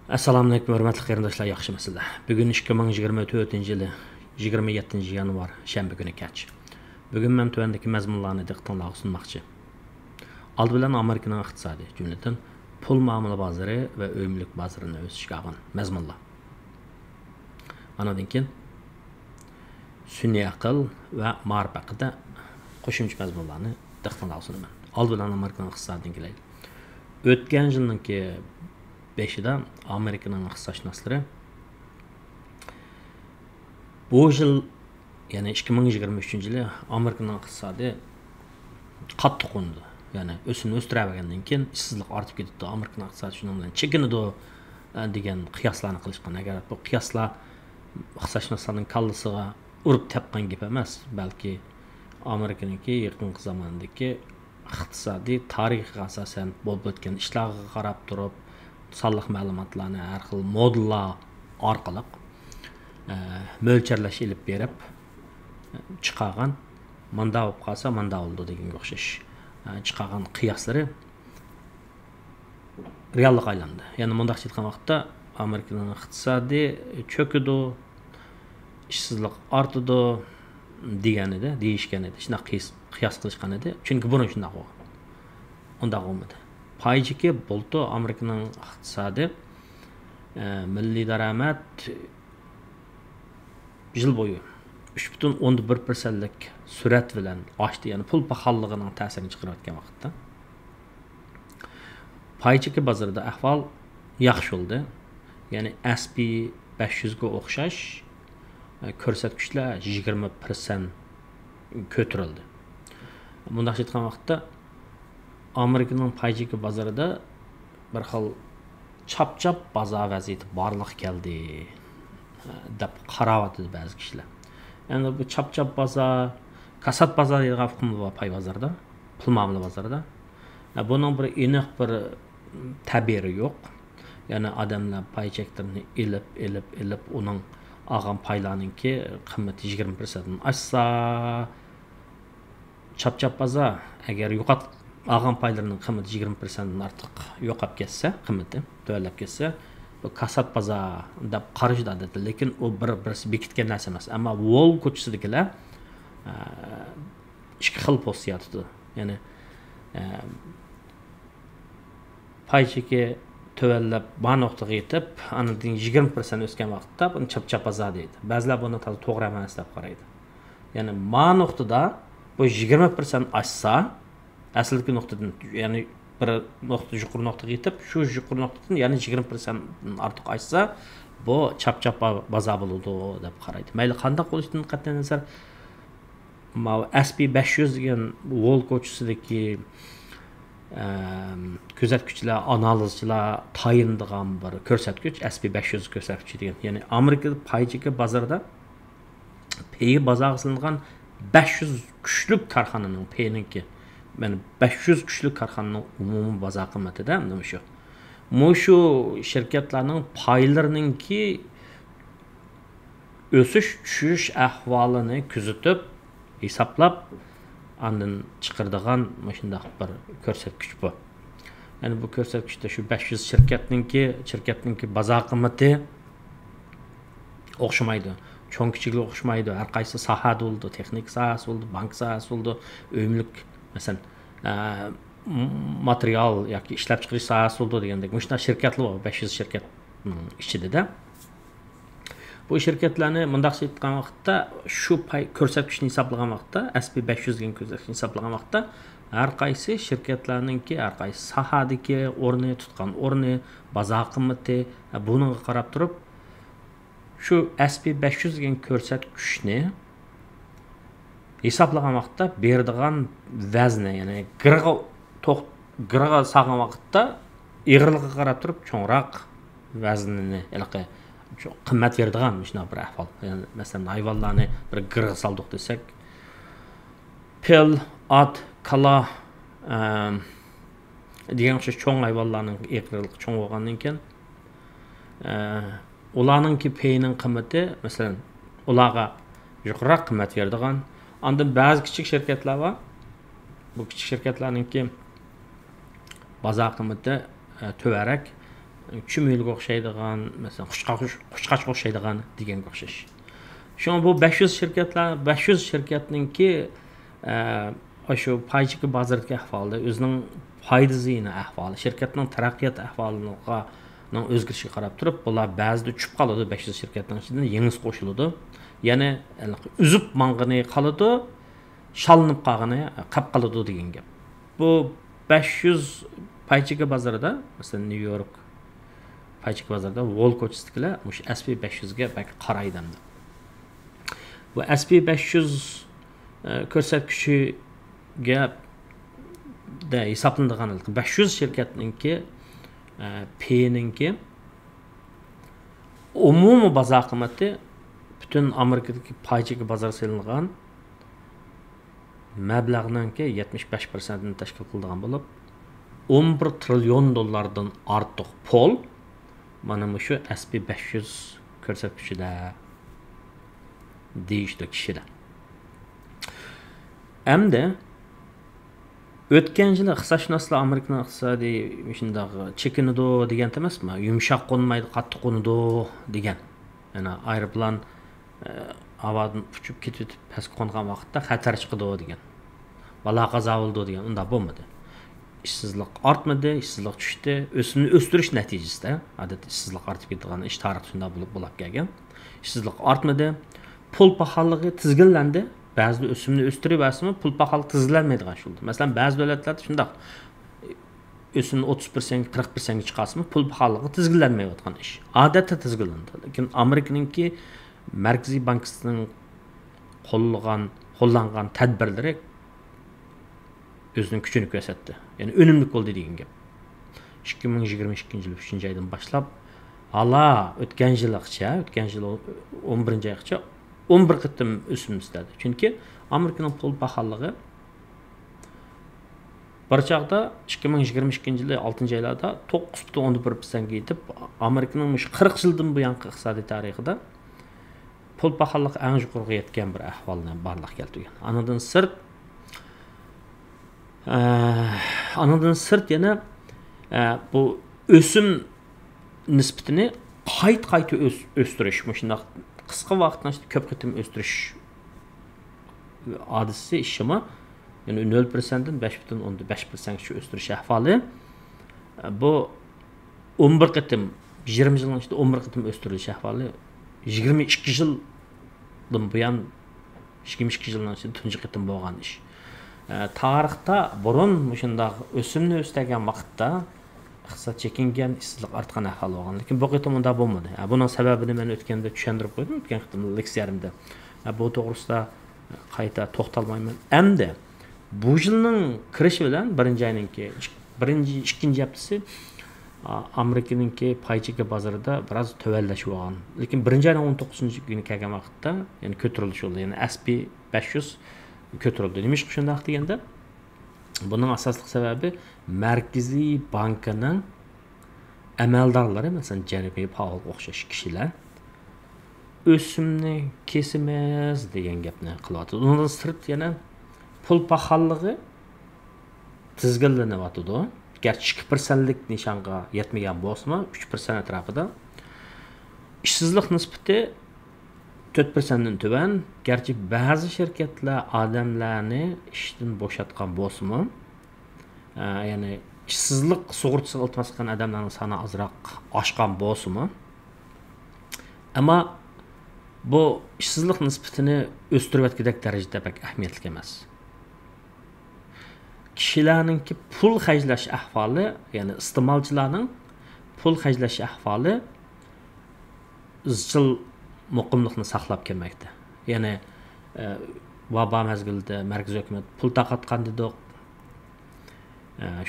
Assalamu alaykum, hörmətli qarindoshlar, yaxshimisizlar? Bugun 2024-yili 27 yanvar shanba kuni kech. Bugun men tuvandagi mazmunlarni diqqatingizga sunmoqchi. Aldı bilan Amerikaning iqtisodiy, jumladan pul muomala bozori va uy mulk bozorini o'sishga olgan mazmunlar. Anadan keyin sun'iy aql va ma'rifat haqida qo'shimcha mazmunlarni diqqatingizga sunaman. Aldı bilan Amerikaning iqtisodidan kelaylik. O'tgan yilninki 5'de Amerika'nın iqtisodşünaslari bu yıl yani 2023 yılı Amerika'nın iqtisodi qattiq qo'ndi. Yani o'sini o'stiravergandan keyin ishsizlik ortib ketdi. Amerika'nın iqtisodi shundan bilan chekinadi degan qiyoslarni qilishgan. Agar bu qiyoslar iqtisodşünaslarning kallasiga urib tepgan gap emas, balki Amerika'ningki yaqinqi zamondagi iqtisodiy tarixiga asosan bo'lib o'tgan ishlarga qarab turib sonliq ma'lumotlarni har xil modellar orqali mo'lcharlash ilib berib chiqargan manda bo'lib qolsa manda bo'ldi deganga o'xshash chiqargan qiyoslari reallikqa aylandi. Ya'ni mundaqcha aytgan vaqtda Amerikaning iqtisodi cho'kidi, ishsizlik ortidi degan edi, deyishgan edi. Shunaqa qiyos qilishgan edi. Chunki buni shunaqa unda bo'lmadi. Payciki buldu Amerika'nın iqtisodi milli daromad yıl boyu 3,1%lik surat bilan oshdi. Yani pul pahalılığının ta'sirini chiqarayotgan vaqtda paychiki bozorida ahvol yaxshi bo'ldi. Yani S&P 500 ga o'xshash ko'rsatkichlar 20% ko'tarildi. Bundaq aytgan vaqtda Amerika'nın payciki bozorida bir xil chap-chap bozor vaziyati borliq keldi deb qarayotdi ba'zi kishilar. Endi bu chap-chap bozor, kasat bozor degan hukm bor pay bozorida, pul muomala bozorida. Buning bir aniq bir tabiri yo'q. Ya'ni odamlar paycheklarni ilib uning olgan paylarninki qiymati 20% dan oshsa, chap-chap bozor agar algan paylarının qiymati 20%dan ortiq yo'qolib ketsa, qiymati to'lab ketsa, bu kasat bozor deb qarashdi odatda, lekin u bir-birisi bekitgan narsa emas. Ammo Wall ko'chasidagilar ikki xil posiyatda. Ya'ni paycheki tövellab bir nuqtaga yetib, anidan 20% o'sgan vaqtda buni chap-chap bozor deydi. Ba'zilar buni to'g'ri emas deb qaraydi. Ya'ni ma nuqtada bu 20% oshsa, asliki nuqtadan, yani bir nuqta yuqori nuqtaga yetib, shu yuqori nuqtadan yani 20% ortiq oshsa, bu chap-chap bozor bo'ladi deb qaraydi. Mayli qanday qo'lishdan qat'iy nazar, S&P 500 degan Wall ko'chasidagi kuzatuvchilar, analizchilar tayindigan bir ko'rsatkich S&P 500 ko'rsatkichi degan. Ya'ni Amerika paychiki bozorida pay bozorga qilingan 500 kuchli korxonaning payninki, yani 500 kuchli korxonaning umumiy bozor qiymatida nima shu. Shu shirkatlarning paylarininki o'sish tushish ahvolini kuzatib, hisoblab andan chiqardigan shunday bir ko'rsatkich bu. Yani bu ko'rsatkichda shu 500 shirkatninki bozor qiymati o'xshamaydi. Cho'ng kichikli o'xshamaydi. Har qaysi sohada bo'ldi, texnik sohasi bo'ldi, bank sohasi bo'ldi, uy mulk, masalan, material yoki ishlab chiqarish sohasi bo'ldi degandek. Shunday shirkatlar bor, 500 shirkat ichida. Bu shirkatlarni mundaq aytgan vaqtda shu pay ko'rsatkichni hisoblagan vaqtda, S&P 500 degan ko'rsatkichni hisoblagan vaqtda har qaysi shirkatlarningki har qaysi sohadagi o'rni, tutgan o'rni, bozor qiymati buniga qarab turib shu S&P 500 degan ko'rsatkichni hisoblagan vaqtda beradigan vazni, ya'ni g'irga sog'an vaqtda ig'irligiga qarab turib cho'ngroq vaznini qimmat verdigan shunday bir ahvol. Yani masalan hayvonlarni bir g'irga soldik desak, pil, at, kala degan o'xshash cho'ng hayvonlarning ig'irligi cho'ng bo'lgandan keyin ularningki payning qimmati masalan ularga yuqoriroq qimmat verdigan. Andan ba'zi kichik shirkatlar bor. Bu kichik shirkatlarningki bozor qiymati to'varak chumilga o'xshaydigan, masalan, qushqachga o'xshaydigan deganga o'xshash. Şu bu 500 şirketler, 500 şirketninki şu payçıkı bazardagi ahvolda o'zining foydasini ahvoli, shirkatning taraqqiyot ahvoliga o'zgarishiga qarab turib, bular ba'zida tushib qoladi 500 shirkatning ichidan yengisi qo'shiladi. Yana uzib mang'ini qoladi, shalinib qolgani qolib qoladi degan gap. Bu 500 paychika bozorida, masalan, New York paychika bozorida Wall ko'chasidagilar mush SP 500 ga qaraydi. Bu SP 500 ko'rsatkichiga da hisoblanadigan 500 shirkatninki P'ninki umumiy bozor qiymati butun Amerikadagi paychika bozor selingan mablag'ninki 75%ni tashkil qiladigan bo'lib, 11 trillion dollardan ortiq pul mana shu SP 500 ko'rsatkichida deyishdi kishilar. Hamda o'tgan yili iqtisodshunoslar Amerikaning iqtisodiy shundoq chekinadi degan emasmi? Yumshoq qo'nmaydi, qattiq qo'nadi degan. Yana aeroplan havodan uchib ketib pastga qo'ngan vaqtda xatar chiqadi degan. Balo qazo bo'ldi degan. Unda bo'lmadi. İşsizlik artmadı, işsizlik tushdi. O'simni o'stirish natijasida, odatda ishsizlik ortib ketgan ish tarixi shunday bo'lib kelgan. Ishsizlik artmadı. Pul pahalılığı tizginlendi. Bazı ösümünü östürüp basımı pul pahalılığı tizginlenmeydiğen şuldu. Mesela bazı devletlerde şundak ösümünü 30%, 40% çıkarsımı pul pahalılığı tizginlenmeydiğen iş. Adette tizginlendi. Lakin Amerika'nınki Merkezi Bankası'nın kullanılan tedbirleri özünün küçüğünü gösterdi. Yani önümlük oldu dediğin gibi. 2022 yılı 3. aydan başlap hala ötken yıl 11. ayakça 11 kıtım ösüm istedi. Çünkü Amerika'nın pul pahalılığı bir çağda 2022 yılı 6. aylarda 9,11% gidip Amerika'nın 40 yıldan bu yankı iqtisadi tarixida pul pahalılığı en yuqoriga yetken bir ahvalına barlıq keldi. Anadan sırt yana bu ösüm nispetini qayta östürüş, şundaq qısqa vaqtdan ko'p qitim östürüş hadisesi işimi, yani 0%dan 5,5% şu östürüş ahvali. Bu 11 qitim 20 yılın içinde 11 qitim östürüş ahvali 22 yıldan buyan 22 yıldan içinde tunji qitim bo'lgan ish. Tarixda burun shundaq o'simni o'stagan vaqtda iqtisod chekingan, ishsizlik ortgan ahvol bo'lgan. Lekin bu qitim unda bo'lmadi. Buning sababini men o'tganda tushuntirib qo'ydim, o'tgan qitim leksiyarimda. Bu to'g'risida qayta to'xtalmayman. Endi bu yilning kirishi bilan ikkinchi haftasi Amerikaninki paychika bozorida biroz tövellashib olgan. Lekin 1-19 kuni kelgan vaqtda, ya'ni ko'tarilish oldu. Ya'ni SP 500 ko'tarildi. Nima ish shundaq deganda, buning asosli sababi Markaziy bankining amaldorlari, masalan, Jeremy Powell o'xshash kishilar o'simni kesimiz degan gapni qilyapti. Undan sirt yana pul pahalılığı tizginlanyapti. Gerçi 2%lik nishonga yetmagan bo'lsa, 3% atrofida ishsizlik nisbati 4%dan tuban. Gerçi bazı şirketler adamlarni ishdan bo'shatgan bo'lsa, yani ishsizlik sug'urtasi iltmasgan adamlarning soni azroq oshgan bo'lsa, ama bu ishsizlik nisbatini o'stirayotgandek darajada pek ahamiyatli emas. Kishilarningki pul xarjlash ahvoli, ya'ni iste'molchilarning pul xarjlash ahvoli izchil muqimlikni saqlab kelmoqda. Ya'ni vabo mezgilida markaziy hukumat pul tarqatgan dedik.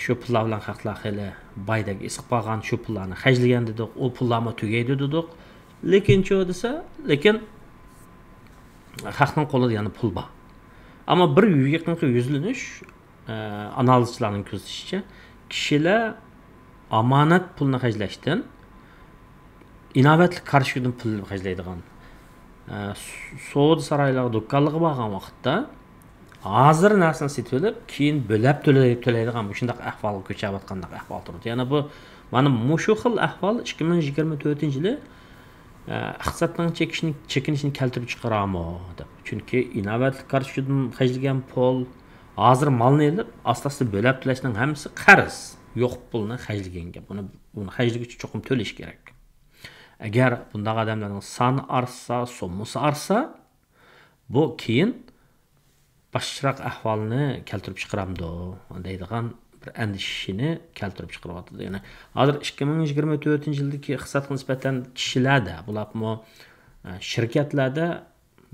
Shu pullar bilan xalqlar xeli boydagi isiq qolgan shu pullarni xarjlagan dedik. O pullarni tugaydi dedik. Lekin desa, lekin xalqning qo'lida yana pul bor. Ammo bir yaqinqi yuzlanish analizchilarning ko'rsatishicha, kishilar omonat pulni xarjlashdan inovatli qarshıdan pul xarjlaydigan savdo saroylari do'konlarga borgan vaqtda hozir narsani setib olib, keyin bo'lab to'laydigan shunday ahvolga ko'chayotgandek ahvol turibdi. Ya'ni bu Mana mushu xil ahvol 2024-yili iqtisodning chekinishini keltirib chiqaramo deb. Chunki innovatlik qarashidan xajlagan pul hozir molni olib, asta-asta bo'lib to'lashning hammasi qarz. Yo'q pulni xajlaganga. Buni xajlik uchun cho'qim to'lash kerak. Agar bunday odamlarning soni ortsa, summasi ortsa, bu keyin boshqaroq ahvolni keltirib chiqaramdi deydigan bir andishini keltirib chiqaryapti. Ya'ni hozir 2024-yildagi iqtisodga nisbatan kishilarda, bularmi shirkatlarda,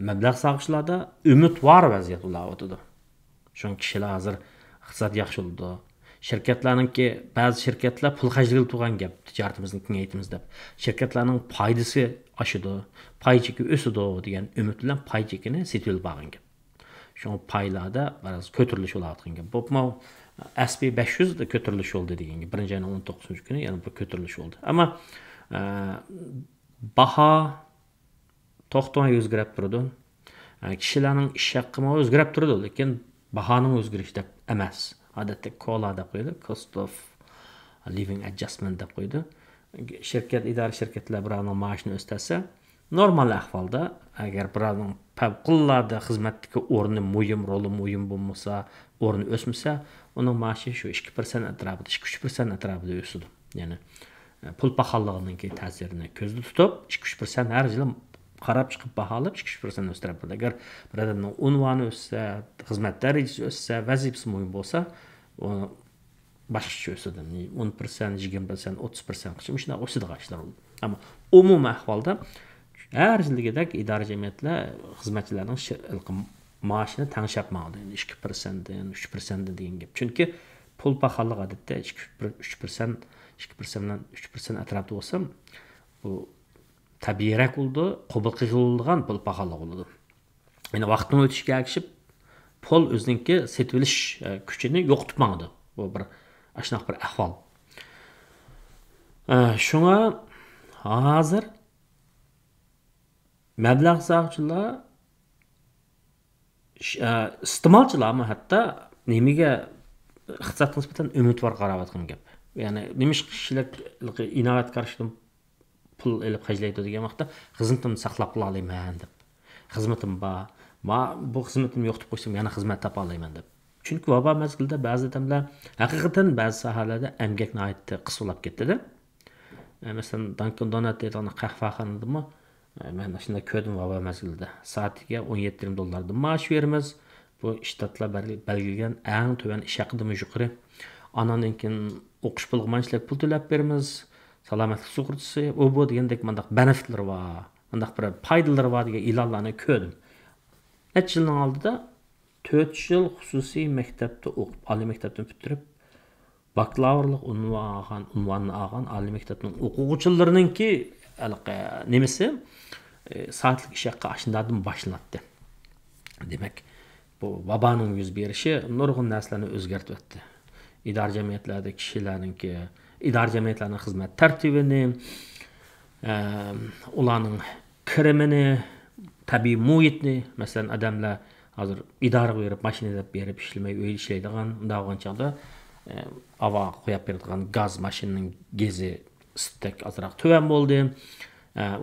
mablag' sag'ishlarda umidvor vaziyat bo'lyapti. Shun kishilar hozir iqtisod yaxshi bo'ldi. Shirkatlarningki ba'zi shirkatlar pul xajligil turgan gap, tijoratimizni kengaytiramiz deb. Shirkatlarning foydasi oshidi, pay cheki o'sidi degan umid bilan pay chekini setil bo'lgan gap. Şu paylarda biraz kötürlüş olayotgan gap. Bu SP 500 da kötürlüş oldu degan gap. 1-19 kuni yana bir kötürlüş oldu. Ama baho to'xtamay o'zgarib turdi. Kishilarning ish haqqi o'zgarib turdi, lekin bahoning o'zgarishi deb emas. Odatda COLA deb qo'ydi, cost of living adjustment deb qo'ydi. Idora shirkatlar birovning maoshini o'stasa, normal ahvolda agar birovning favqulodda xizmatdagi o'rni roli muhim bo'lmasa, o'rni o'smasa, uning maoshi shu 2% atrofida, 2-3% atrofida o'sadi. Ya'ni pul paxalligining ta'sirini ko'zda tutib, 2-3% har yil qarab chiqib baholab 2-3% o'stiradi. Agar bir odamning unvoni o'ssa, xizmat darajasi o'ssa, vazifasi muhim bo'lsa, boshqacha o'sadi. 10%, 20%, 30% qilib shunday o'sadigan ishlar bo'ldi. Ammo umumiy ahvolda har yilgidek idora jamiyatlar xizmatchilarning maoshini tanishapmadi. 2%dan 3% degan gap. Chunki pul paxallik odatda 2% bilan 3% atrofida bo'lsa, bu tabiiyroq bo'ldi, qabul qilingan pul paxallik bo'ldi. Ya'ni vaqtning o'tishiga ergashib pul o'ziniki setilish kuchini yo'qotmadi. Bu bir ashunaq bir ahvol. Shunga hozir mablag' sag'uvchilar iste'molchilarmi hatto nimaga iqtisodga nisbatan umidvor qarayotgan gap. Ya'ni nima kishilar innovat qarashdan pul olib xajlaydi degan vaqtda xizmatimni saqlab qola olaman deb. Xizmatim bor. Bu xizmatimni yo'q deb qo'ysam yana xizmat topa olaman deb. Chunki vabo mazgilda ba'zi odamlar haqiqatan ba'zi sohalarda emgakni aytdi, qisqalab ketdi-da. Masalan, Dunkin Donut degan qahvaxonadami men shunda ko'rdim vabo mazgilda. Soatiga $17 maosh beramiz. Bu shtatlar belgilagan eng tuvan ish haqidan yuqori. Andan keyin o'qish pulga ishlab pul to'lab beramiz. Salomatlik sug'urtasi, bu degandek mandaq benefitlar bor, mandaq bir foydalar bor degan e'lonlarni ko'rdim. Necha yilning oldida 4 yil xususiy maktabda o'qib, oliy maktabdan bitirib, bakalavrlik unvonini olgan oliy maktabning o'quvchilarininki nimasi soatlik ish haqqi ashundan boshlanadi. Demak, bu vaboning yuz berishi nurg'un narsalarni o'zgartirdi. Idora jamiyatlarda kishilarninki idora jamiyatlarning xizmat tartibini, ularning kirimini, tabiiy muhitni, masalan, odamlar hozir idoraga berib, mashinada berib ishlamay, uy ishlaydigan, unday bo'lgan chog'da havo qo'yib beradigan gaz mashinaning gezi istak azroq tuvan bo'ldi.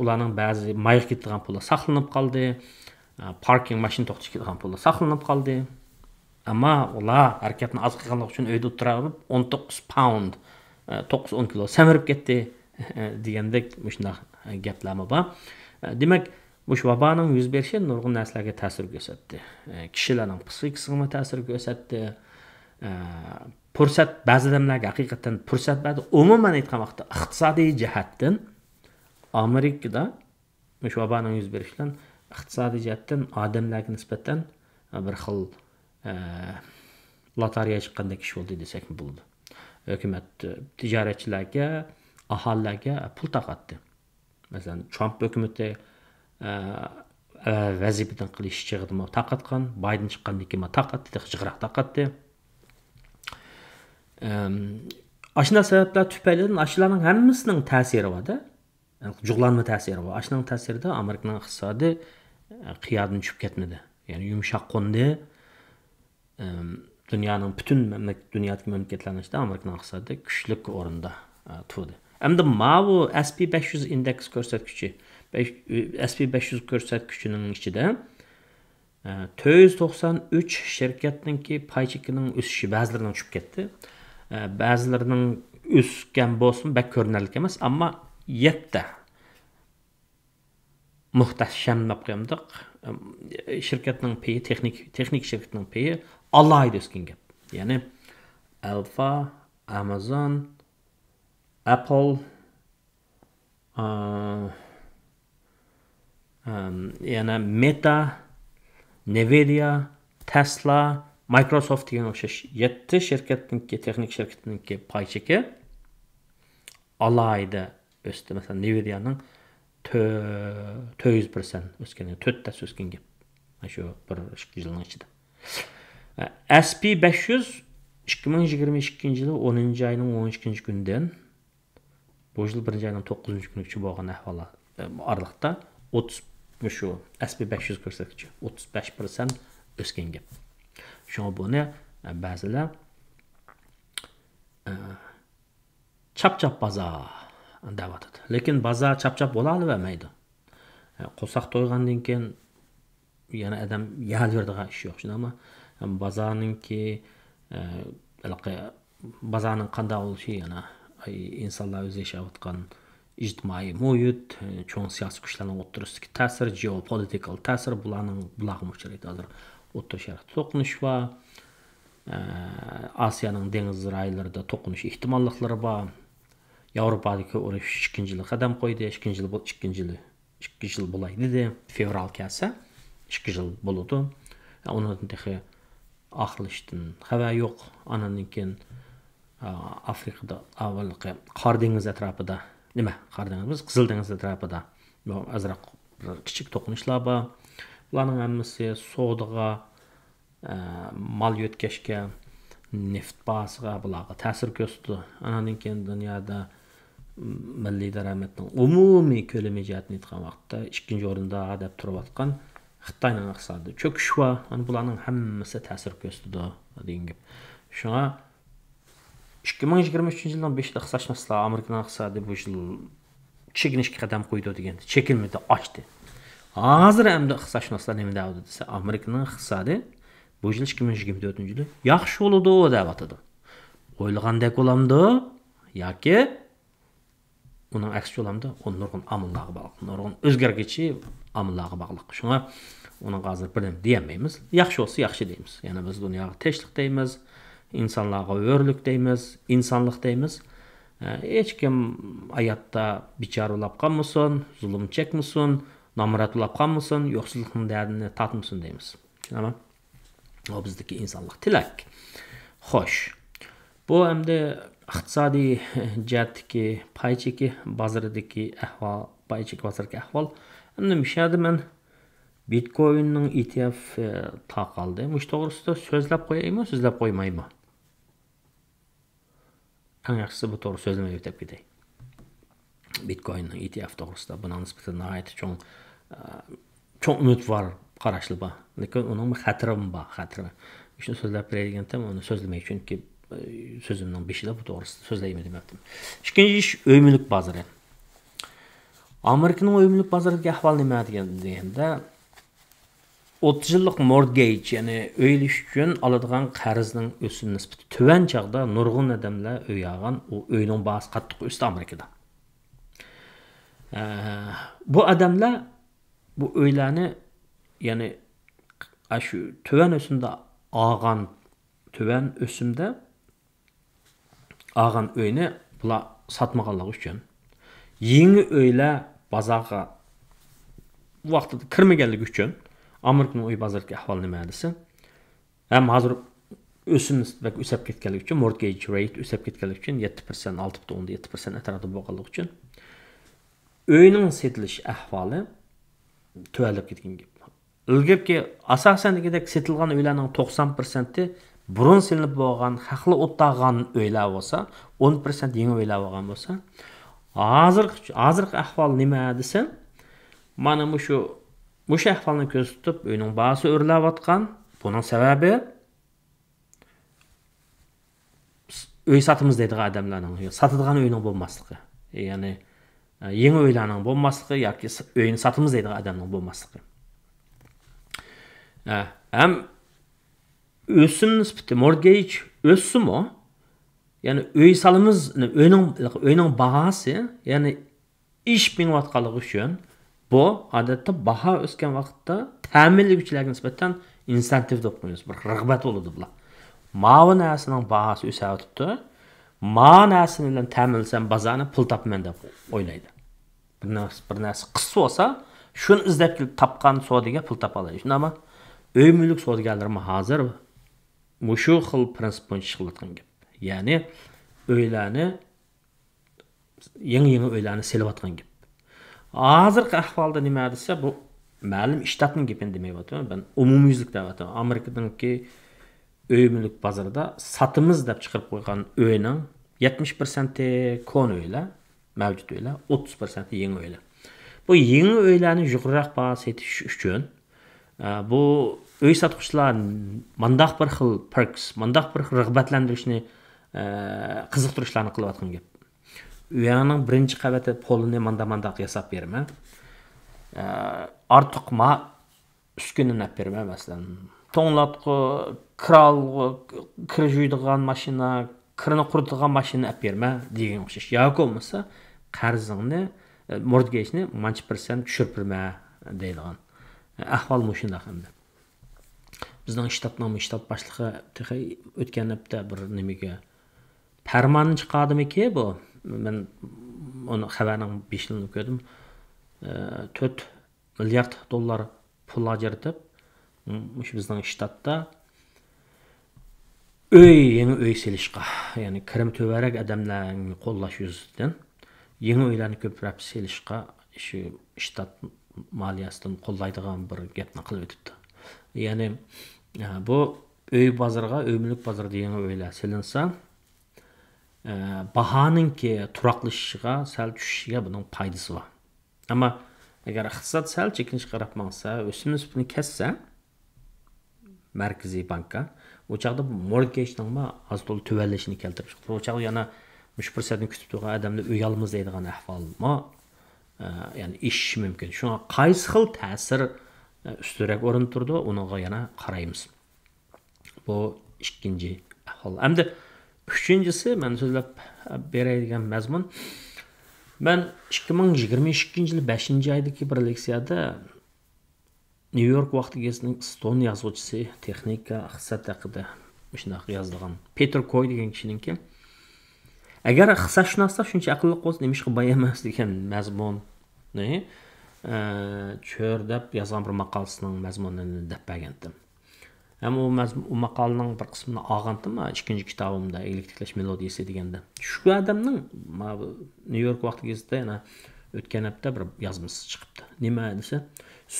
Ularning ba'zi mayga ketadigan pullar saqlanib qoldi. Parking mashina to'xtatib ketadigan pullar saqlanib qoldi. Ammo ular harakatni oz qilganlik uchun uyda o'tirib 19 pound 9-10 kilo samirib ketdi degandek shunday gaplarmi bor. Demak, bu vaboning yuz berishi nurg'un narsalarga ta'sir ko'rsatdi. Kishilarning psixikasiga ta'sir ko'rsatdi. Fursat ba'zi odamlarga haqiqatan fursat berdi. Umuman aytgan vaqtda iqtisodiy jihatdan Amerikada shu vaboning yuz berishi bilan iqtisodiy jihatdan odamlarga nisbatan bir xil lotereya chiqqandek ish bo'ldi desak bo'ladi. Hukumat tijoratchilarga, aholilarga pul taqatdi. Masalan, Trump hukumati vazifadan qilish chig'idimi taqatgan, Biden chiqqandan keyin taqatdi, hijroq taqatdi. Ashuna sabablar tufaylidan ashlarning hammasining ta'siri bor-da. Jug'lanma ta'siri bor. Ashning ta'sirida Amerikaning iqtisodi qiyodan tushib ketmadi. Ya'ni yumshoq qo'ndi. Dunyoning butun dunyodagi mamlakatlarning ichida Amerikaning iqtisodi kuchli o'rinda. tuğdu. Hem de bu SP500 indeks ko'rsatküçü. SP500 ko'rsatkichining ichida 493 shirkatninki pay chekining o'sishi ba'zilarining tushib ketdi. Ba'zilarining o'sgan bo'lsin, bak ko'rinarli emas, ammo 7 muhtasham deb qo'yamdiq. Shirkatning payi, texnik shirkatning payi alohida o'sgan gap. Ya'ni Alpha, Amazon, Apple, yana Meta, Nvidia, Tesla, Microsoft degan o'xshash 7 shirkatninki, texnik shirkatninki pay cheki alohida o'sdi. Masalan, Nvidia'ning 400% o'sgan, 4 o'sgan gap. Shu 1-2 yilning ichida. SP500 2022 yılı 10. ayının 12. gündən bu yıl 1. ayının 9. günlükçü bo'lgan ahvola aralıqda 30 şu SP500 ko'rsatkichi 35% o'sgan gap. Shunga buni ba'zilar chap-chap bozor deb atadi. Lekin bozor chap-chap bo'la olmaydi. Qo'saq to'ygandan keyin yana adam yal berdigan ish yo'q. Shunami bozorninki bazarning qanday bo'lishi yana insonlar o'zi yashayotgan ijtimoiy muhit, cho'ng siyosiy kuchlarning o'tirisidagi ta'sir, geopolitical ta'sir bularning uchraydi. Hozir o'tir sharqda to'qinish va Osiyoning dengiz raylarida to'qinish ehtimolliklari bor. Yevropadagi urush 2-yil qadam qo'ydi, 2 yil bo'laydi dedi. Fevral kelsa 2 yil bo'ladi. Undan texi axlışdan xabar yo'q. Andan keyin Afrikada avvalgi Qor dengizi atrofida, nima? Qor dengizi, Qizil dengiz atrofida azroq kichik to'qinishlar bor. Ularning hammasi savdoga, mal yo'tkashga, neft bazasiga bularga ta'sir ko'rsatdi. Andan keyin dunyoda milliy daromadning umumiy ko'lami jihatdan aytgan vaqtda 2-o'rinda deb turayotgan Xitoyning iqtisodiy cho'kishi va bularning hammasi ta'sir ko'rsatdi degan gap. Shunga 2023 yilning 5-da iqtisodshunoslar Amerikaning iqtisodi bu yil chekinishga qadam qo'ydi deganda, chekilmadi, ochdi. Hozir hamda iqtisodshunoslar nima deydi desa, Amerikaning iqtisodi bu yil 2024 yili yaxshi bo'ladi deb atadi. O'ylagandek bo'lamdi yoki uning aksi bo'lamdi, nurg'un omillarga bog'liq, nurg'un o'zgargichi omillarga bog'liq. Shunga uning hozir bir nima deyolmaymiz. Yaxshi bo'lsa yaxshi deymiz. Ya'ni biz dunyoga tinchlik deymiz, insonlarga o'rlik deymiz, insonlik deymiz. Hech kim hayotda bechoralab qolmasin, zulm chekmasin, nomratlab qolmasin, yo'qsizlikning dardini tatmasin deymiz. Tushunaman? O bizdagi insonlik tilak. Xo'sh. Bu hamda iqtisodiy jihatdagi pay cheki bozoridagi ahvol, pay cheki bozoridagi ahvol. Endi mishadi men Bitcoin'ning ETF taqaldi. Mush to'g'risida so'zlab qo'yaymi, so'zlab qo'ymaymi? Eng yaxshisi bu to'g'ri so'zlamay o'tib ketay. Bitcoin'ning ETF to'g'risida buna nisbatan nihoyat cho'ng umid var qarashli bor. Lekin uning xatiri bor, xatiri. Shuni so'zlab berayotganda uni so'zlamay chunki sözümden beşide bu doğrusu sözleyim demektim. İkinci iş ömürlük bazarı. Amerika'nın ömürlük bazarıdaki ahval nima deganda 30 yıllık mortgage yani öyle üçün aladigan qarzning o'sim nisbati tuvan chaqda nurg'un odamlar uy olgan, u uyning bahsi qattiq o'sdi Amerikada. Bu odamlar bu uylarni yani shu tuvan o'simda olgan tuvan o'simda algan uyni bular satmaganligi uchun yangi uylar bozorga vaqtida kirmaganligi uchun Amerikaning uy bozoridagi ahvol nima desa, ham hozir o'sim nisbati o'sib ketganligi uchun mortgage rate o'sib ketganligi uchun 7%, 6.7% atrofida bo'lganligi uchun uyning setilish ahvoli tuvalib ketgan gap. Ilgirki asosan degidek setilgan uylarning 90%i burun silinib bo'lgan, haqli o'tag'an uylar bo'lsa, 10% yangi uylar bo'lgan bo'lsa, hozirgi ahvol nima desa, mana bu ahvolni ko'z tutib, uyning bahsi o'rlayotgan. Buning sababi öy satımız deydigan adamlarning satadigan uyning bo'lmasligi, ya'ni yangi uylarning bo'lmasligi yoki uyni satimiz deydigan adamning bo'lmasligi. Ham o'sim nisbati mortgage o'simi, ya'ni uy salimiz, uyning bahası, ya'ni ish qilinayotganligi uchun bu odatda baho o'sgan vaqtda ta'minlovchilarga nisbatan insentiv deb qo'yamiz, bir rag'bat bo'ladi bular. Ma'va narsaning bahosi o'sayotibdi, ma narsani bilan ta'minlasam bozorni pul topaman deb o'ylaydi. Bir narsa qisqa bo'lsa, shuni izlab kelib topgan savdoga pul topa oladi. Shundami? Uy mulk savdogarlari hozir mushu xil prinsip bo'yicha ishlayotgan gap. Ya'ni uylarni yangi uylarni selayotgan gap. Hozirgi ahvolda nima desa, bu ma'lum shtatning gapini demayapman. Ben umumyuzlik deyapman. Amerikadagi uy mulk bozorida satimiz deb chiqarib qo'ygan uyning 70% kon uylar, mavjud uylar, 30% yangi uylar. Bu yangi uylarni yuqoriroq baho setish uchun bu uy sotuvchilar mandaq bir xil perks, mandaq bir xil rag'batlantirishni qiziqtirishlarni qilayotgan gap. Uyning birinchi qavati polini mandaq yasab berma. Ortiq ma uskunini berma, masalan. To'nglatqi, kralg'i, kir yuydigan mashina, kirni quritadigan mashina olib berma degan o'xshash. Yoki bo'lmasa qarzingni, mortgageni mancha % tushirib berma deydigan. Ahvol shunday hamda. Bizning shtat boshlig'i o'tgan hafta bir nimaga farmon chiqardimi-ki bu? Men onu xabarning 5 yilini ko'rdim. 4 milliard dollar pul ajratib, mush bizning shtatda yangi uy selishga, ya'ni kirim to'varak odamlarni qo'llash yuzidan yangi uylarni ko'proq selishga shu shtat maliyasidan qo'llaydigan bir gapni qilib o'tibdi. Ya'ni bu uy bozoriga, uy mulk bozorida yangi uylar selinsa, bahoninki turaqlashishiga, sal tushishiga buning foydasi bor. Ammo agar iqtisod sal chekinishga qarab maqsa, o'sim nisbatini kessa, Markaziy bankka o chaqda mortgagening az to'la tuvanlashini keltirib chiqdi. O chaqda yana 3% kutib turgan odamni uy olamiz deydigan ahvolmi, ya'ni ish mumkin. Shunga qaysi xil ta'sir ustirak o'rin turdi, unga yana qaraymiz. Bu ikkinchi ahvol. Hamda üçüncüsü, ben so'zlab beradigan mazmun. Ben 2022 yil 5-oydagi bir leksiyada New York vaqti gazetasining Stone yozuvchisi, texnika, iqtisod haqida shunday yozdigan Peter Coy degan kishiningki, agar iqtisodshunoslar shuncha aqlli bo'lsa, nima ishga bayamas degan mazmunni cho'rdab yozgan bir maqolasining mazmunini deb bergandim. Ama o maqolaning bir qismini olgandim, ikinci kitobimda Elektriklash melodiyasi deganda. Shu odamning New York vaqti gazetida yana o'tgan hafta bir yozmasi chiqibdi. Nima desa,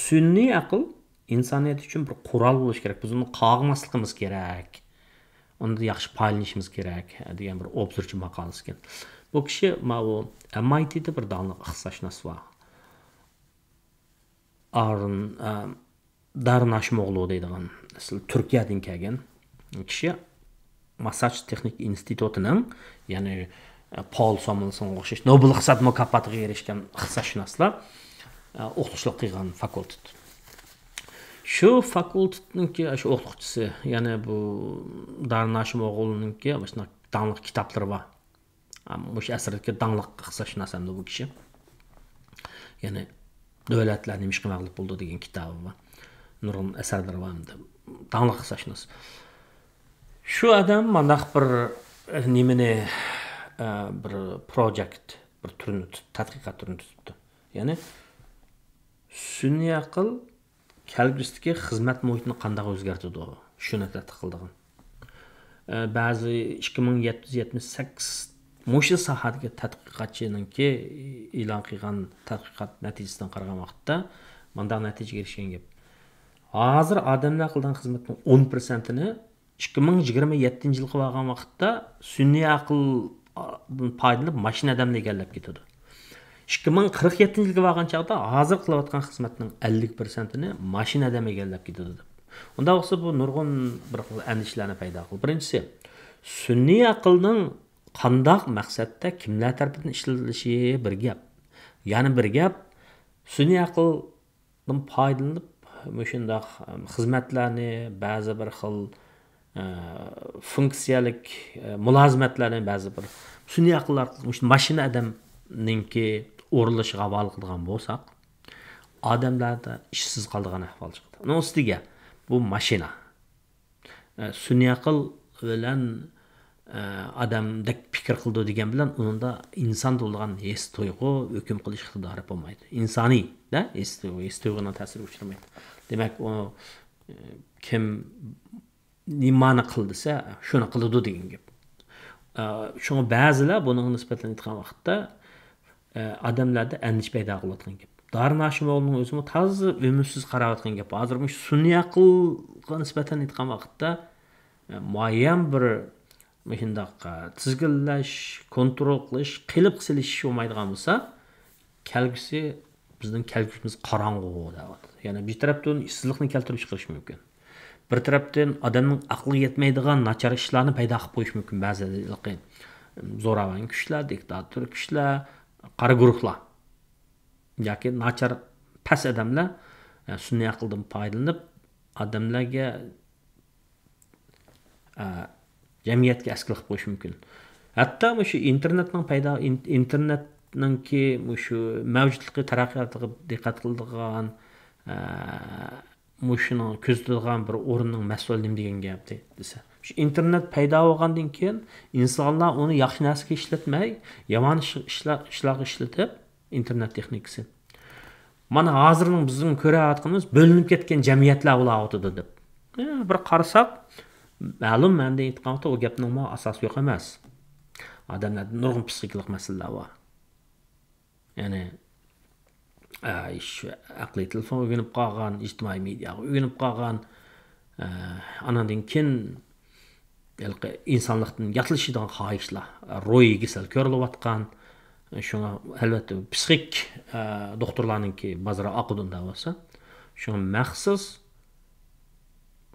sun'iy aql insoniyat uchun bir qurol bo'lish kerak. Biz uni qog'masligimiz kerak. Unda yaxshi foydalanishimiz kerak degan bir obzorchi maqolasi ekan. Bu kishi MIT'da bir da'no iqtisodshunos bor. Darın Hashimoğlu deydigan, Turkiyadan kelgan kishi Massachusetts Texnik institutining, ya'ni Paul Samuelsonga o'xshash Nobel iqtisod mukofotiga erishgan iqtisodshunoslar o'qituvchilik qilgan fakultet. Shu fakultetninki shu o'qituvchisi, ya'ni bu Darın Hashimoğlu'ningki mana danliq kitoblari bor. O'sha asrdagi danliq iqtisodshunos hamda bu kishi. Ya'ni davlatlar nima ish qilmoqlik bo'ldi degan kitobi bor. Nurun eserleri var mı? Danlık iqtisodshunos. Şu adam mandaq bir nimini bir project, bir türünü, tadqiqot türünü tuttu. Yani sun'iy aql kelgusidagi xizmat muhitini qanday o'zgartirdi? Shuni tadqiq qilgan. Ba'zi 2778 mushu sohadagi tadqiqotchininki e'lon qilgan tadqiqot natijasidan qaragan vaqtda mandaq natijaga erishgan gap. Hozir odamlar qilgan xizmatning 10%ni 2027 yil qilgan vaqtda sun'iy aqldan foydalanib mashina odamni egallab ketadi. 2047 yilga borgan chaqda hozir qilayotgan xizmatning 50%ni mashina odam egallab ketadi. Unda bo'lsa bu nurg'un bir andishlarni paydo qildi. Birinchisi, Sunniy aqlning qandaq maqsadda kimlar tarafidan ishlatilishi bir gap. Yana bir gap, sunniy aqldan foydalanib shundaq xizmatlarni, ba'zi bir xil funksiyalik mulozimatlarni ba'zi bir sunniy aqllar mashina odamninki o'rilishiga havola qilgan bo'lsak, odamlarda ishsiz qoladigan ahvol chiqdi. Uning ustiga bu mashina sunniy aql bilan odamdek fikr qildi degan bilan uningda inson bo'lgan his tuyg'u hukm qilish iqtidori bo'lmaydi. Insoniy da his tuyg'uning ta'siri uchramaydi. Demak, u kim nimani qildisa, shuni qiladi degan gap. Shunga ba'zilar buning nisbatan aytgan vaqtda odamlarda andish paydo qilayotgan gap. Darin Hashimoğlu'nun o'zini tozi umidsiz qarayotgan gap. Hozir bu sunniy aqlga nisbatan aytgan vaqtda muayyan bir shundaq tizginlash, kontrol qilish, qilib silish olmaydigan bo'lsa, kelgusi bizning kelgusimiz qorong'u deyapti. Ya'ni bir tarafdan ishsizlikni keltirib chiqarish mumkin. Bir tarafdan odamning aqli yetmaydigan nachar ishlarni paydo qilib qo'yish mumkin ba'zi zo'ravon kuchlar, diktator kuchlar, qora guruhlar yoki nachar past odamlar sunniy aqldan foydalanib odamlarga jamiyatga askil qilib qo'yish mumkin. Hatto shu internetninki shu mavjudligi taraqqiyotiga diqqat qiladigan shuni ko'zlaydigan bir o'rinning mas'uli nima degan gap desa. Shu internet paydo bo'lgandan keyin insonlar uni yaxshi narsaga ishlatmay, yomon ishlarga ishlatib internet texnikasi. Mana hozirning bizning ko'rayotganimiz bo'linib ketgan jamiyatlar bo'layotdi deb. Bir qarasak, ma'lum menda aytganimda o gapning asosi yo'q emas. Odamlarda nurg'un psixikalik masalalar bor. Ya'ni aqliy telefon o'rganib qolgan, ijtimoiy mediaga o'rganib qolgan, anandan keyin insonlikdan yaqilishadigan xohishlar ro'yiga sal ko'rilayotgan. Shunga albatta psixik doktorlarninki bazara oqudunda bo'lsa, shunga maxsus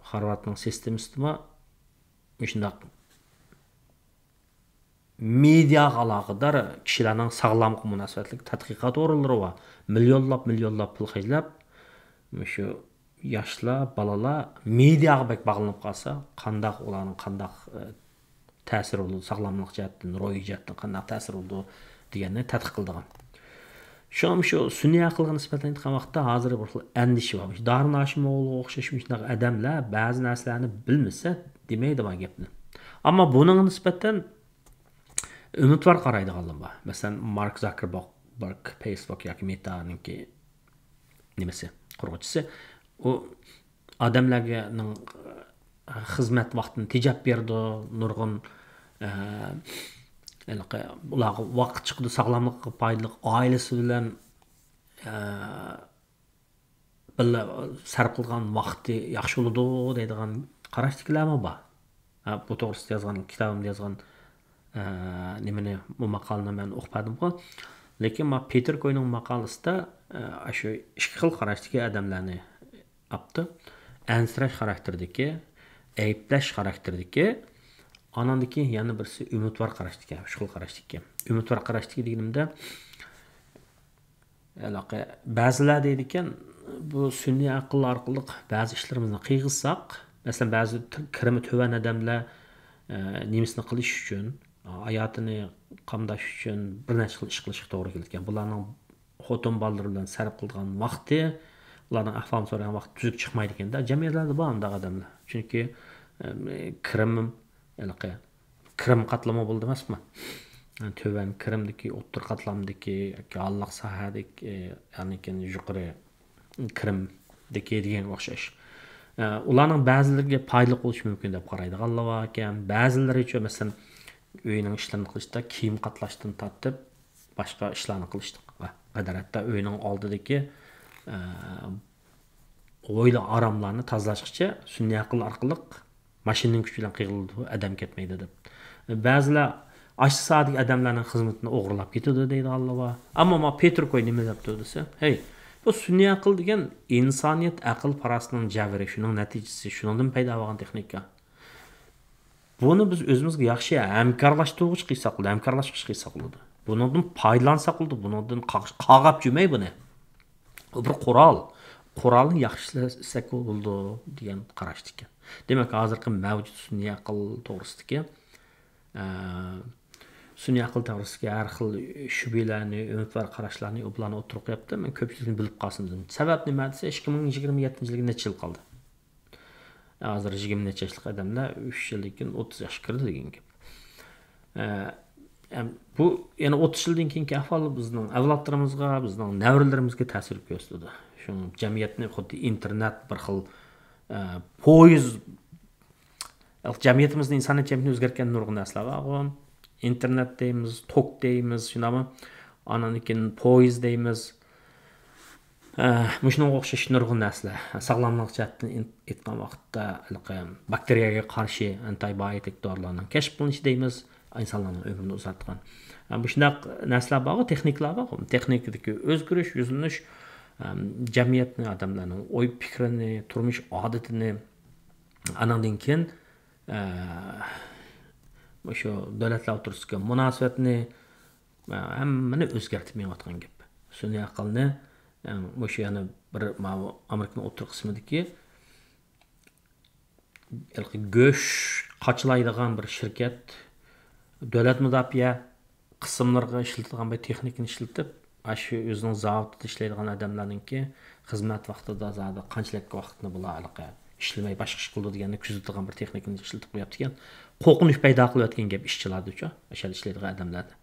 Harvardning sistemasida shundaq media aloqador kishilarning sog'lomlik munosabatlik tadqiqot o'rinlari va millionlab pul xarjlab shu yoshlar, bolalar mediaga bog'lanib qolsa, qandaq ularning qandaq ta'sir bo'ldi, sog'lomlik jihatdan, ro'y jihatdan qandaq ta'sir bo'ldi deganni tadqiq qildigan. Shu sunniy aqlga nisbatan aytgan vaqtda hozir bir xil andishi bor. Darin Hashimoğlu'ga o'xshash shunday odamlar ba'zi narsalarni bilmasa demaydi bu gapni. Ammo buning nisbatan umidvor qaraydiganlar bor. Masalan, Mark Zuckerberg, Facebook yoki Meta'ninki nimasi, quruvchisi, u odamlarga xizmat vaqtini tejab berdi, nurg'un ularga vaqt chiqdi, sog'lomlikqa foydali, oilasi bilan birga sarf qilgan vaqti yaxshi bo'ladi deydigan qarashlarmi bor. Bu to'g'risida yozgan kitobimda yozgan nimani bu maqolani men o'qimadim-ku. Lekin men Peter Koyning maqolasida shu ikki xil qarashdagi odamlarni olibdi. Ansirash xarakterdagi, ayblash xarakterdagi, anandaki yana birisi umidvor qarashdagi, shu xil qarashdagi. Umidvor qarashdagi deganimda ba'zilar deydi ekan, bu sunniy aql orqali ba'zi ishlarimizni qilg'izsak, masalan ba'zi kirimi to'van odamlar nemisini qilish uchun, hayotini qamdash uchun bir necha xil ish qilishga to'g'ri kelgan. Bularning xotin bolalar bilan sarf qilgan vaqti, ularning ahvolini so'ragan vaqt tuzuk chiqmaydi ekanda. Jamiyatlarda bor bunday odamlar. Chunki kirim qatlama bo'ldi emasmi? To'van kirimdagi, o'ttir qatlamdagi yoki alloq sahadagi, ya'ni yuqori kirimdagi degan o'xshash. Ularning ba'zilariga foydali bo'lishi mumkin deb qaraydiganlar bor ekan. Ba'zilari uchun masalan uyning ishlarini qilishda kiyim qatlashdan tortib boshqa ishlarni qilishga qadar hatto uyning oldidagi o'yla oromlarni tozalashgacha sunniy aql orqali mashinaning kuchi bilan qiyildi, odam ketmaydi deb. Ba'zilar ash soatdagi odamlarning xizmatini o'g'irlab ketadi deydiganlar bor. Ammo men Peter Koy nima deb desa, hey, bu sunniy aql degan insoniyat aql parasining javri, shuning natijasi, shundan paydo bo'lgan texnika. Buni biz o'zimizga yaxshi hamkorlashtiruvchi qilsak bo'ladi, hamkorlashib qilsak bo'ladi. Bundan foydalansak bo'ladi, bundan qag'ab jumay buni. Bu bir qurol. Qurolni yaxshilasak bo'ladi degan qarashdi ekan. Demak, hozirgi mavjud sun'iy aql to'g'risidagi sun'iy aql to'g'risidagi har xil shubhalarni, umidvar qarashlarni ularni o'tirib qo'yapti. Men ko'pchilikni bilib qolsin dedim. Sabab nima desa, 2027-yilga necha yil qoldi? Hozir 20 necha yoshli odamlar 3 yildan keyin 30 yoshga kirdi degan gap. Bu yana 30 yildan keyingi ahvol bizning avlodlarimizga, bizning navralarimizga ta'sir ko'rsatadi. Shu jamiyatni xuddi internet bir xil poyez jamiyatimizni insoniyat jamiyatini o'zgartgan nurg'un narsalar bor. İnternet deymiz, tok deymiz, shunami, andan keyin poyez deymiz. Shunga o'xshash nurg'un narsalar. Sog'lomlik jihatdan aytgan vaqtda bakteriyaga qarshi antibiotik dorilarning kashf qilinishi deymiz, insonlarning ömrini uzartgan. Bu shunday narsalar bor, texniklar bor. Texnikadagi o'zgarish, yuzlanish jamiyatni, odamlarning o'y fikrini, turmush odatini andan keyin shu davlatlar o'rtasidagi munosabatni hammani o'zgartib menayotgan gap. Sun'iy aqlni o'sha yana bir Amerikaning o'rta qismidagi go'sht qochilaydigan bir shirkat davlat mudofaa qismlariga ishlatilgan bir texnikani ishlatib, shu o'zining zavodida ishlaydigan odamlarningki xizmat vaqtida zada qanchalik vaqtni bular ishlamay boshqa ish qildi deganni kuzatadigan bir texnikani ishlatib qo'yapti ekan. Qo'rqinch paydo qilayotgan gap ishchilarda uchun, o'sha ishlaydigan odamlarda.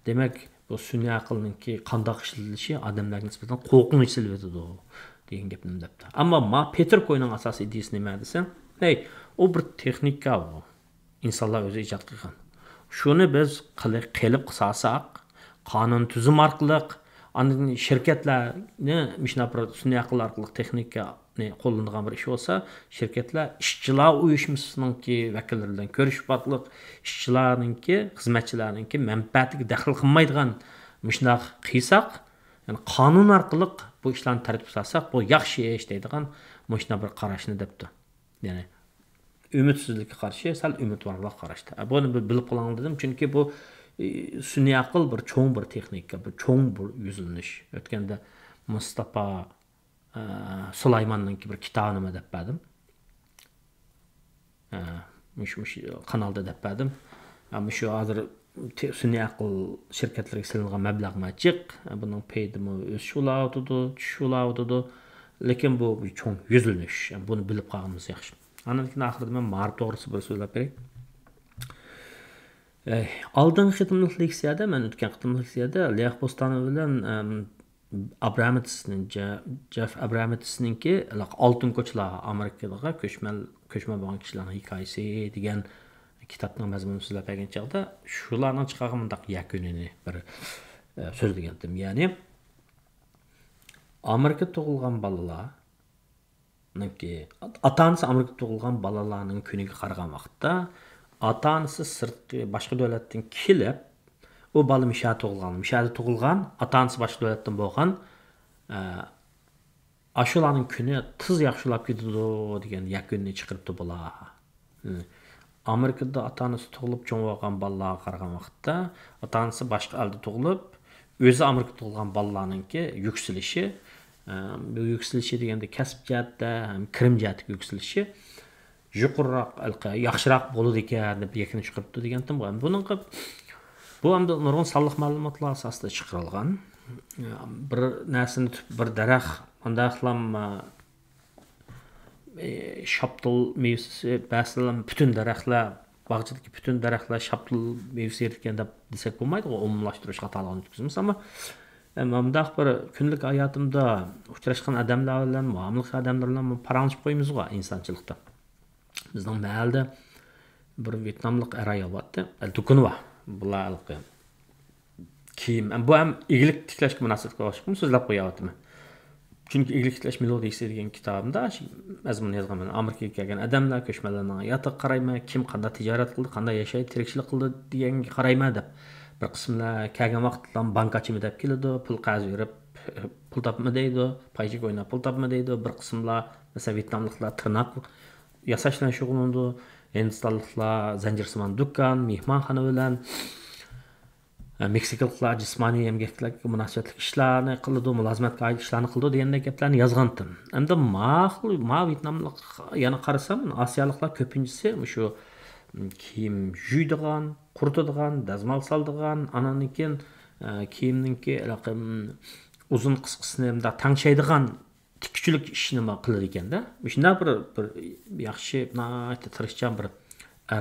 Demak, bu sun'iy aqlningki qanday ishlatilishi odamlarga nisbatan qo'rqinch silvetadi degan gapni debdi. Ammo Peter Koyning asosiy ideyasi nima desam, u bir texnika bu. İnsanlar o'zi ijod qilgan. Shuni biz qilib qilsasak, qonun tuzum orqali, andan shirkatlarni mishna bir sun'iy aql orqali texnikani qo'llanadigan bir ish bo'lsa, shirkatlar ishchilar uyushmasininki vakillaridan ko'rishib batliq, ishchilarninki, xizmatchilarninki manfaatiga daxl qilmaydigan mishna qilsak, ya'ni qonun orqali bu ishlarni tartib solsak, bu yaxshi ish deydigan mishna bir qarashni debdi. Ya'ni ümidsizlikka qarshi sal umidvorlik qarashdi. Buni bilib qo'ying dedim, chunki bu sun'iy aql bir cho'ng bir texnika, bir cho'ng bir yuzlanish. O'tganda Mustafa Sulaymonning bir kitobi nima deb berdim. Mush kanalda deb berdim. Ammo shu hozir sun'iy aql shirkatlariga silingan mablag' machiq, buning paydimi o'sishuladi, tushuladi. Lekin bu bir cho'ng yuzlanish. Buni bilib qolganimiz yaxshi. Andan axırda men ma'rif to'g'risida bir so'zlab beray. Oldingi qitimlik leksiyada, men o'tgan qitimlik leksiyada Lex Bostanov bilan Jeff Abrametsninki Oltin ko'chlar Amerikadagi ko'chma bo'lgan kishilarning hikoyasi degan kitobning mazmunini so'zlab bergan chog'da shularning chiqargan mundaq yakunini bir so'zlagandim. Ya'ni Amerikada tug'ilgan bolalar ota-onasi Amerikada tug'ilgan bolalarning kuniga qaragan vaqtda ota-onasi sirtqi boshqa davlatdan kelib, u bola Mishada tug'ilgan, ota-onasi boshqa davlatdan bo'lgan, ashularning kuni tiz yaxshilab ketadi degan yakunni chiqaribdi bular. Amerikada ota-onasi tug'ilib cho'ng bo'lgan bolalarga qaragan vaqtda, ota-onasi boshqa elda tug'ilib, o'zi Amerikada tug'ilgan bolalarningki yuksalishi, bu yuksalishi deganda kasb jihatda, kirim jihatda yuksalishi yuqoriroq, yaxshiroq bo'ladi ekan deb yakun chiqibdi degandim. Bu hamda nurg'un sonliq ma'lumotlar asosida chiqarilgan. Bir narsani bir daraxt andaqlam shaptil mevsisi, ba'zilar butun daraxtlar, bog'chadagi butun daraxtlar shaptil mevsisi ekan deb desak bo'lmaydi, umumlashtirish xatoligini o'tkazamiz, ammo mundaq bir kunlik hayotimda uchrashgan odamlar bilan, muomala qilgan odamlar bilan paranjib qo'yamiz-ku insonchilikda. Bizning mahalda bir Vyetnamlik ayol bor-da, do'koni bor. Bular kiyim, bu ham eglik tiklashga munosabat qilishim so'zlab qo'yapman. Chunki eglik tiklash melodiyasi degan kitobimda mazmun yozganman. Amerikaga kelgan odamlar ko'chmalarning hayotiga qarayman, kim qanday tijorat qildi, qanday yashaydi, tirikchilik qildi deganga qarayman deb. Bir qismlar kelgan vaqtda bankachimi deb keladi, pul qarz berib, pul topma deydi, paychiga o'ynab pul topma deydi. Bir qismlar masalan Vyetnamliklar tirnoq yasashdan shug'ullandi, Hindistonliklar zanjirsimon do'kon, mehmonxona bilan Meksikaliklar jismoniy emgaklarga munosabatli ishlarni qildi, mulozimatga oid ishlarni qildi degandek gaplarni yozgandim. Hamda ma Vyetnamlik yana qarasam, Osiyoliklar ko'pinchisi shu kiyim yuydigan, quritadigan, dazmol soldigan, ananikin kiyimninki uzun qisqasini hamda tangshaydigan tikuvchilik ishni qilar ekanda. Shunda bir yaxshi, tirishchan bir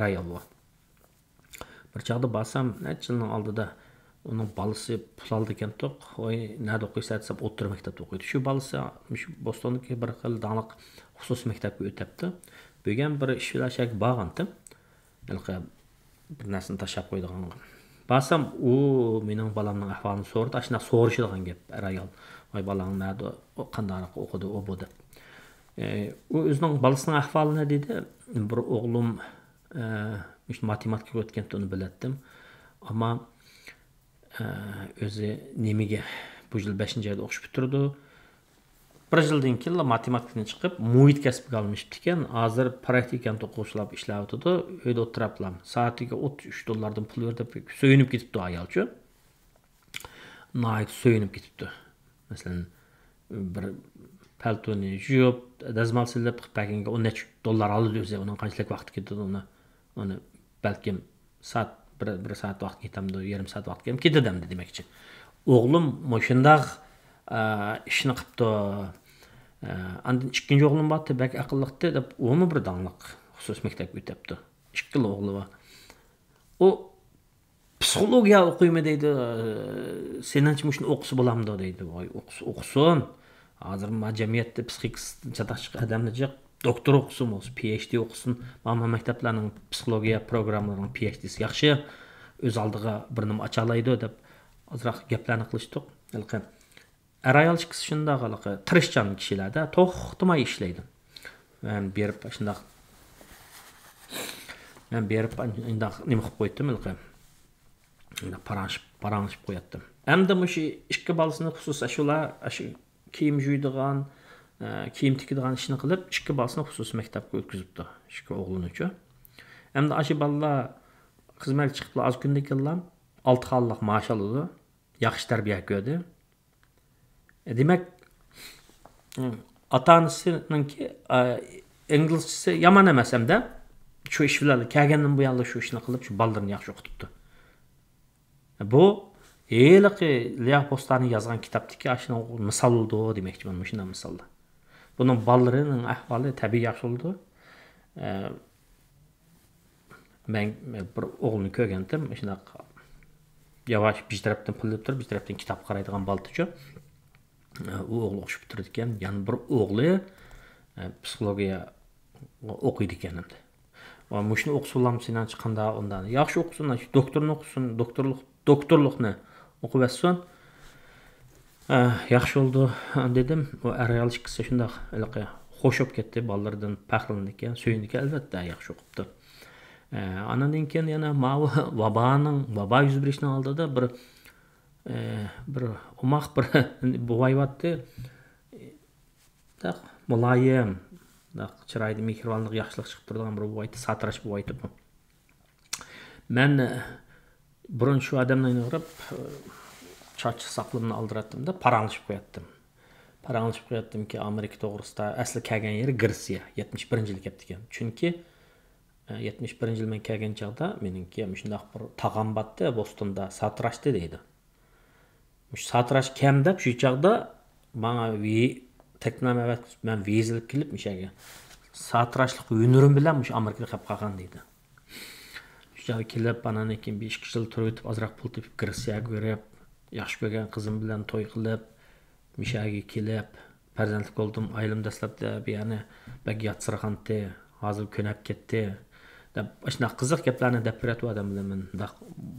ayol bor. Bir chaqda borsam, necha yilning oldida onun balası pul aldı ekan to'q. Oy, nerede o'qiysan desam, o'rta maktabda o'qiydi. Shu balası shu Bostondagi bir xil daniq xusus maktabga o'tibdi. Bo'lgan bir ish bilan shak borgandim. Bir narsani tashlab qo'ydigan. Borsam, u mening balamning ahvolini so'radi. Ashuna so'rashadigan gap ayol. Voy balang nerede qanday o'qidi, o bu deb. U o'zining balasining ahvolini dedi. Bir o'g'lim matematika o'tganini uni bilatdim. Ama o'zi nemiga bu yil 5-oyda o'qish bitirdi. Bir yildan keyin matematikadan chiqib, muhit kasbiga almishdi ekan. Hozir praktikani o'quvchilab ishlayotdi. Uyda o'tiriblar. Soatiga $33 pul berib so'yinib ketibdi ayolchi. Nayt so'yinib ketibdi. Masalan, bir paltoni yuvib, dazmol silib, pakinga $10 oldi o'zi. Uning qanchalik vaqt ketdi uni balkim soat bir saat vaqt ketamdi, yarim saat vaqt ketadimdi demakchi. O'g'lim shundaq ishni qilibdi. Andan ikkinchi o'g'lim bordi, bak aqlliqdi deb, uni bir danliq xusus maktabga o'tibdi. Ikkili o'g'li bor. U psixologiya o'qiymi deydi. Senanchi shuni o'qisa bo'lamdi deydi. Voy, o'qisin. Hozir jamiyatda psixikasini chataqchi odamni jiq doktor o'qisin, PhD o'qisin. Mana maktablarning psixologiya programmalarining PhD'si yaxshi. O'z oldiga bir nima ocha oladi deb ozroq gaplarni qilishdik. Ayolchikisi shunday tirishchan kishilarda to'xtamay ishlaydi. Men berib nima qilib qo'ydim, paranjib qo'yatdim. Hamda shu ikki bolasini xususan shular kiyim yuydigan, kiyim tikadigan ishni qilib, ikki bolasini xususiy maktabga o'tkazibdi, ikki o'g'lini uchun. Hamda ashi bolalar xizmatga chiqiblar, az kundan keyin 6 xonalik maosh oladi, yaxshi tarbiya ko'rdi. Demak, ota-onasininki inglizchasi yomon emas hamda shu ish bilan kelgandan bu yerda shu ishni qilib, shu bolalarni yaxshi o'qitibdi. Bu Eliqi Liyaq Postani yazgan kitapdaki aşına misal oldu demekçi ben şundan misalda. Bunun ballarının ahvali tabii yaxşı oldu. Ben bir oğlunu kögendim. Şuna yavaş bir taraftan pul deb turib, bir taraftan kitap qaraydigan baltıcı. O oğlu o'qishib bitirdi ekan. Yani bir oğlu psixologiya o'qiydi ekan hamda. Va shuni o'qisalam sendan chiqanda undan yaxshi o'qisin, doktorni o'qisin, doktorlikni o'qib etsin. Yaxshi oldu dedim. O ayol ikkisi shunday xo'shib ketdi, bolalardan faxrlandi ekan, suyundi ekan, albatta yaxshi o'qibdi. Anadan keyin yana vabo yuz berishning oldida bir umoq bir buvayvatdi. Muloyim, chiroyli mehribonlik yaxshilik chiqib turadigan bir buvaydi, satrash buvaydi. Men burun shu odamdan qarab choch saqlimni oldiratdim-da, paranglashib qo'yatdim ki Amerika to'g'risida asli kelgan yeri Gretsiya, 71-yil kelibdi ekan. Chunki 71-yil men kelgan chaqda meningki shunday bir tag'am batdi Bostonda satrashdi deydi. Shu satrash kam deb shu chaqda menga teknama men vizilib kelib mishaga satrashlik o'ynurim bilan shu Amerikada qolib qolgan deydi. Shu kelib andan keyin 5 yil turib ozroq pul topib Gretsiyaga borib, yaxshi ko'rgan qizim bilan to'y qilib, mishaga kelib, farzandlik bo'ldim, oilam dastlabda yana bak yatsirg'andi, hozir ko'nab ketdi. Deb shunday qiziq gaplarni deb beradi odam bilan men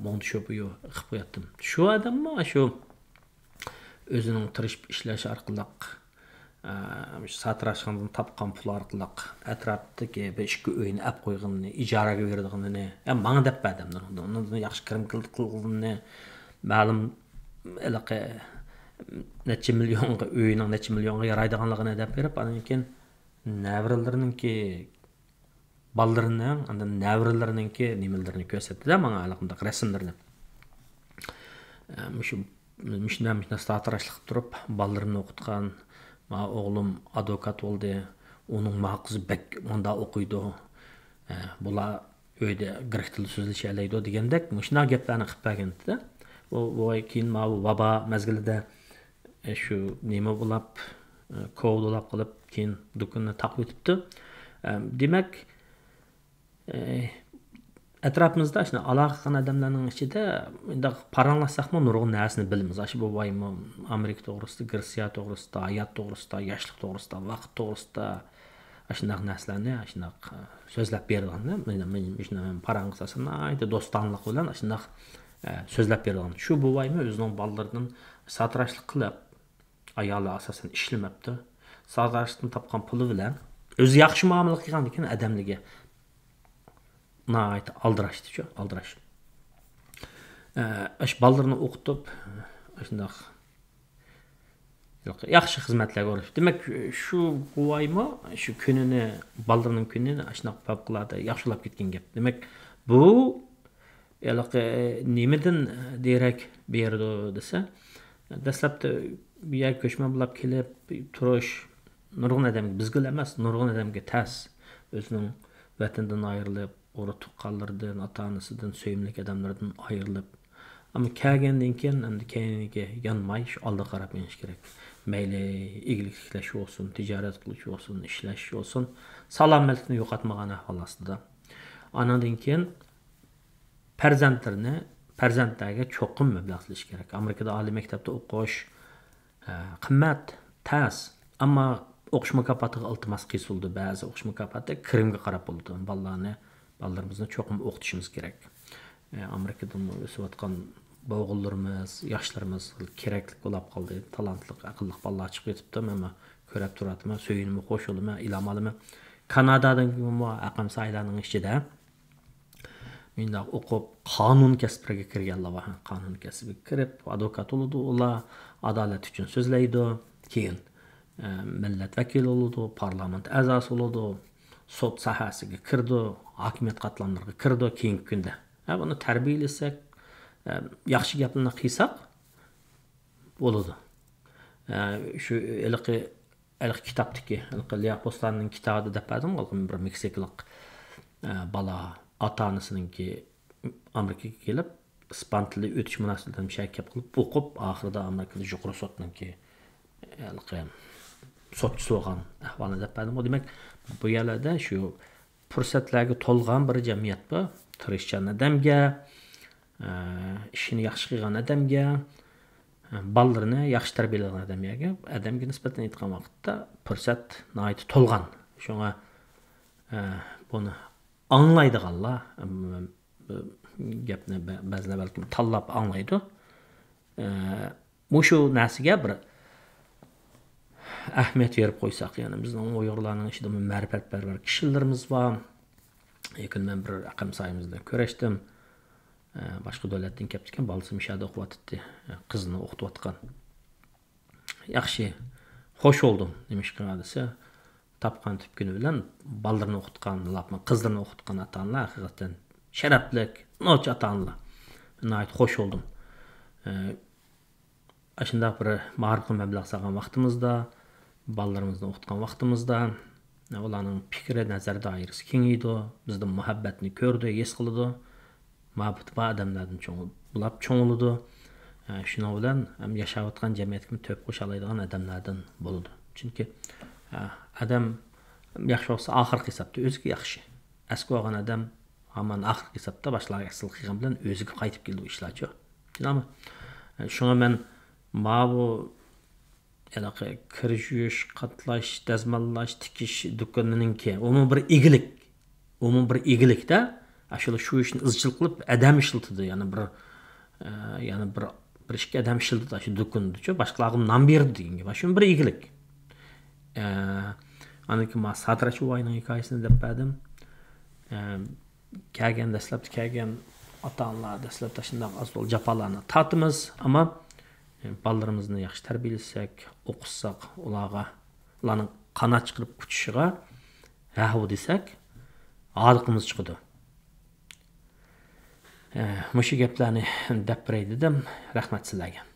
mo'ndi shu bu qilib qo'yatdim. Shu odammi shu o'zining tirishib ishlash orqali satrashgandan topgan pul orqali atrofdagi bir ishga uyni olib qo'yganini, ijaraga berganini, menga deb berdim. Undan yaxshi kirim qilganini, ma'lum necha millionga uyning necha millionga yaraydiganligini deb berib, undan keyin navralarninki ballarının, andan nəvrilerininki nimelerini gösterdi de bana alaqındaq resimlerini. Mişna statiraşlıq durup ballarını okutkan, ma oğlum advokat oldu, onun ma kızı bek onda okuydu. Bula öyle Gırk tili sözleşeleydi degендek, mişna geplerini qıp bergendi de. O keyin ma vaba mezgilide şu nime bulap, kovdulap qılıp keyin dukunni taqib etipti. Demek etrafımızda şimdi alaqan adamlarning içinde paranlasaqmı nurgun närsini bilimiz. Aşı bu vayımı Amerika toğrusida, Gırsiya toğrusida, hayat toğrusida, yaşlıq toğrusida, vaqt toğrusida aşındaq närslarni aşındaq sözləp berdigan. Men paranlasasın ayda dostanlıq bilan aşındaq sözləp berdigan. Şu bu vayımı özünün ballarının satrançlıq qılıb ayalı asasen işlemepti. Satrançdan tapqan pulu bilan özü yaxşı muamele qilgan ekan adamlarga. Nait aldıraşdı şu, aldıraş. Aş ballarını okutup, aşındaq yaxşı xizmetler görüp. Demek şu bu ayma, şu gününü, ballarının gününü aşındaq favqulada yaxşılap ketken gep. Demek bu nimeden derek berdi dese, dastlabda bir yer köçme bulap kelip turuş nurgun adamga bizgil emas, nurgun adamga tas özünün vatandan ayrılıp orada tuqqanlardan, ata-anasından, söyümlük adamlardan ayrılıp. Ama kəlgəndən keyin hem de kendine yanmay şu alda qarab meniş gerek. Meyli iyilikləş olsun, ticaret qilish olsun, işləş olsun, salametlikni yo'qotmagan ahvol ostida. Anadan keyin farzandlarga cho'qim mablag' silish kerak. Amerikada oliy maktabda o'qish qimmat, tas, ammo o'qish mukofotiga iltimos qisildi. Ba'zi o'qish mukofoti kirimga qarab bo'ldi. Ballarımızı çoxum oxutuşumuz gerek. Amerika'dan ösüvatqan boğullarımız, yaşlarımız kereklik olap qaldı. Talantlıq, aqıllıq ballar çıxıb etibdi. Ama körəb turatıma, söyünümü, xoş olumı, ilamalımı. Kanadadan gibi aqam sayılarının içinde men oqub qanun kasbiga kirganlar var. Qanun kasbiga kirib, advokat oldu. Ola adalet üçün sözləydi. Keyin millet vekili oldu, parlament a'zosi oldu. Sot sahasiga kirdi, hakimiyet qatlamlarga kirdi keyingi kunda. Buni tarbiyalasak, yaxshi gaplarni qilsak bo'ladi. Shu iliqi kitobdagi, Leopoldning kitobi deb aytdim, bir Meksikalik bala ota-onasininki Amerikaga kelib, ispan tili o'tish munosabatidan shakkab qilib o'qib, oxirida Amerikada yuqori sotninki sotçusu olgan ahvalını dep berdim. O demek bu yerlerde şu fursatlarga to'lgan bir jamiyat bu. Tirishchan adamga, ishini yaxshi qilgan adamga, ballarini yaxshi tarbiyalagan adamga nisbatan aytgan vaqtda fursat nihoyat to'lgan. Shunga buni anglaydiganlar gapni ba'zilar balkim tanlab anglaydi. Mushu narsaga bir ahmet verip koysak yani bizden Uygurlarning içinde ma'rifatparvar kishilarimiz var. Yakın ben bir aqam sayımızda köreştim. Başka devletden kelibdikan balası mishada o'qiyotdi. Qizini o'qitayotgan. Yaxshi, xo'sh oldum demişkin desa, tapqan tüpkünü bilan ballarını o'qitgan, qizlarini o'qitgan ata-onalar haqiqatan sharaflik, noch ata-onalar. Nihoyat xo'sh oldum. Aşındaq bir ma'rifat mablag' salgan vaqtimizda, ballarimizni o'qitgan vaqtimizda, ularning fikri, nazar doirasi kengaydi, bizning muhabbatni ko'rdi, his qildi. Ma'bud va adamlardan cho'ngildi. Shuning bilan ham yashayotgan jamiyatga to'p qo'sha oladigan adamlardan bo'ldi. Chunki adam yaxshi bo'lsa, oxirgi hisobda o'ziga yaxshi. Asli olgan adam hamon oxirgi hisobda boshlarga asl qilgan bilan o'ziga qaytib keldi ishlarchi. Tushunami? Shunga men bu kirish, yuyish, qatlash, dazmollash, tikish do'konininki umuman bir egilikda ashula shu ishni izchil qilib adam ishlatdi. Yani bir ishga adam ishlatdi shu do'konda. Boshqalarga nom berdi deganga. Shu bir egilik. Aniki ma satrachi o'yinning hikoyasini deb berdim. Kelgan ota-onalar dastlabda shunday asl jafolarni tatimiz, ama ballarimizni yaxshi tarbiyalasak, o'qitsak, ularning qanot chiqarib uchishiga rahu desak, Odiqimiz chiqdi. Mushu gaplarni deb beray dedim. Rahmat sizlarga.